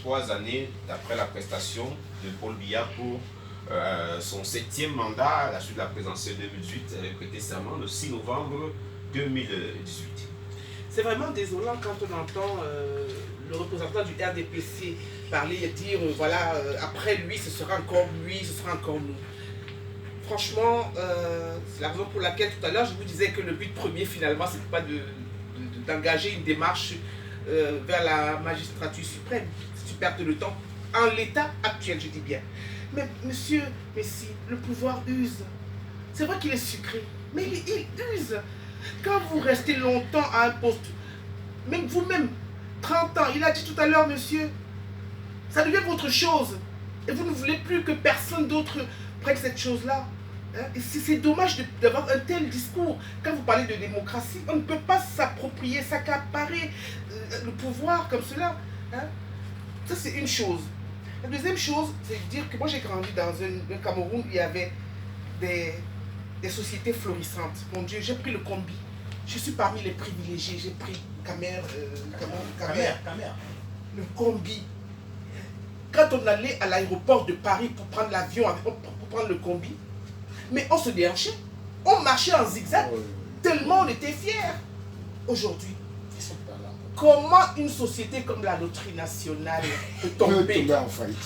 3 années d'après la prestation de Paul Biya pour son 7e mandat à la suite de la présidentielle 2018, avait prêté serment le 6 novembre 2018. C'est vraiment désolant quand on entend le représentant du RDPC parler et dire voilà, après lui, ce sera encore lui, ce sera encore nous. Franchement, c'est la raison pour laquelle tout à l'heure je vous disais que le but premier finalement, c'est pas d'engager une démarche vers la magistrature suprême. Si tu perds le temps, en l'état actuel, je dis bien. Mais monsieur Messi, le pouvoir use. C'est vrai qu'il est sucré, mais il use. Quand vous restez longtemps à un poste, même vous-même, 30 ans, il a dit tout à l'heure, monsieur, ça devient votre chose. Et vous ne voulez plus que personne d'autre prenne cette chose-là. Hein? Et c'est dommage d'avoir un tel discours. Quand vous parlez de démocratie, on ne peut pas s'approprier, s'accaparer le pouvoir comme cela. Hein? Ça, c'est une chose. La deuxième chose, c'est de dire que moi, j'ai grandi dans un Cameroun où il y avait des sociétés florissantes. Mon Dieu, j'ai pris le combi. Je suis parmi les privilégiés. J'ai pris Camer. Le combi. Quand on allait à l'aéroport de Paris pour prendre l'avion, pour prendre le combi, mais on se déhanchait. On marchait en zigzag, tellement on était fiers. Aujourd'hui, comment une société comme la loterie nationale peut tomber en faillite?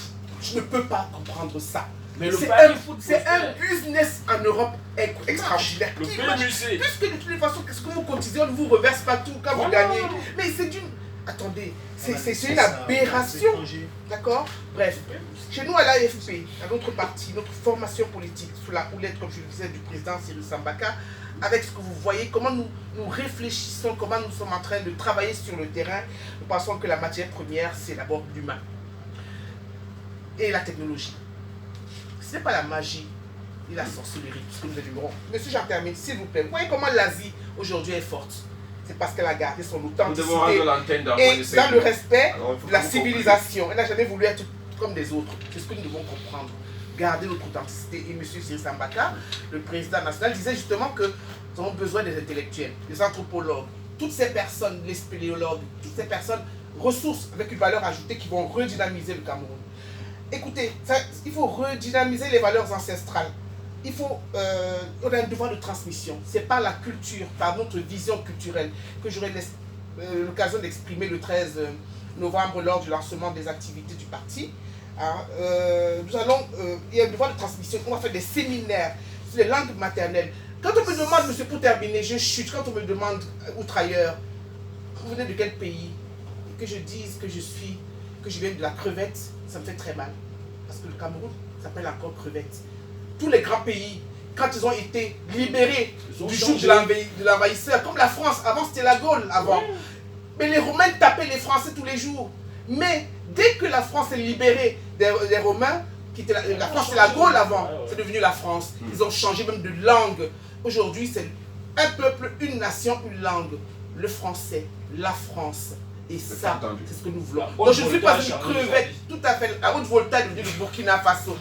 Je ne peux pas comprendre ça. C'est un business en Europe extraordinaire. Puisque de toutes les façons, qu'est-ce que vous cotisez, on ne vous reverse pas tout quand vous gagnez. Mais c'est d'une... Attendez, c'est une aberration. D'accord? Bref, chez nous à l'AFP, à notre parti, notre formation politique, sous la houlette, comme je le disais, du président Cyril Sambaka, avec ce que vous voyez, comment nous réfléchissons, comment nous sommes en train de travailler sur le terrain, nous pensons que la matière première, c'est d'abord l'humain et la technologie. Ce n'est pas la magie et la sorcellerie, ce que nous allumerons. Monsieur, j'en termine, s'il vous plaît. Vous voyez comment l'Asie aujourd'hui est forte? C'est parce qu'elle a gardé son authenticité et dans le respect de la civilisation. Elle n'a jamais voulu être comme des autres. C'est ce que nous devons comprendre. Garder notre authenticité. Et M. Cyril Sambaka, le président national, disait justement que nous avons besoin des intellectuels, des anthropologues, toutes ces personnes, les spéléologues, toutes ces personnes ressources avec une valeur ajoutée qui vont redynamiser le Cameroun. Écoutez, il faut redynamiser les valeurs ancestrales. On a un devoir de transmission. C'est par la culture, par notre vision culturelle que j'aurai l'occasion d'exprimer le 13 novembre lors du lancement des activités du parti. Il y a un devoir de transmission. On va faire des séminaires sur les langues maternelles. Quand on me demande, monsieur, pour terminer, je chute, quand on me demande outre ailleurs, vous venez de quel pays? Et que je dise que je viens de la crevette, ça me fait très mal. Parce que le Cameroun s'appelle encore crevette. Tous les grands pays, quand ils ont été libérés du joug de l'envahisseur, comme la France, avant c'était la Gaule, avant. Mais les Romains tapaient les Français tous les jours. Mais dès que la France est libérée des Romains, la France c'est la Gaule avant, c'est devenu la France. Ils ont changé même de langue. Aujourd'hui c'est un peuple, une nation, une langue. Le français, la France. Et ça, c'est ce que nous voulons. Donc je ne suis pas une crevette, tout à fait. La Haute-Volta est devenue le Burkina Faso.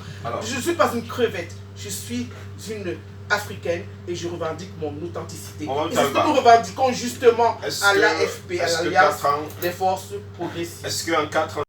Je ne suis pas une crevette, je suis une africaine et je revendique mon authenticité. Et c'est ce que nous revendiquons justement à l'AFP, à l'Alliance des forces progressistes. Est-ce qu'en 4 ans,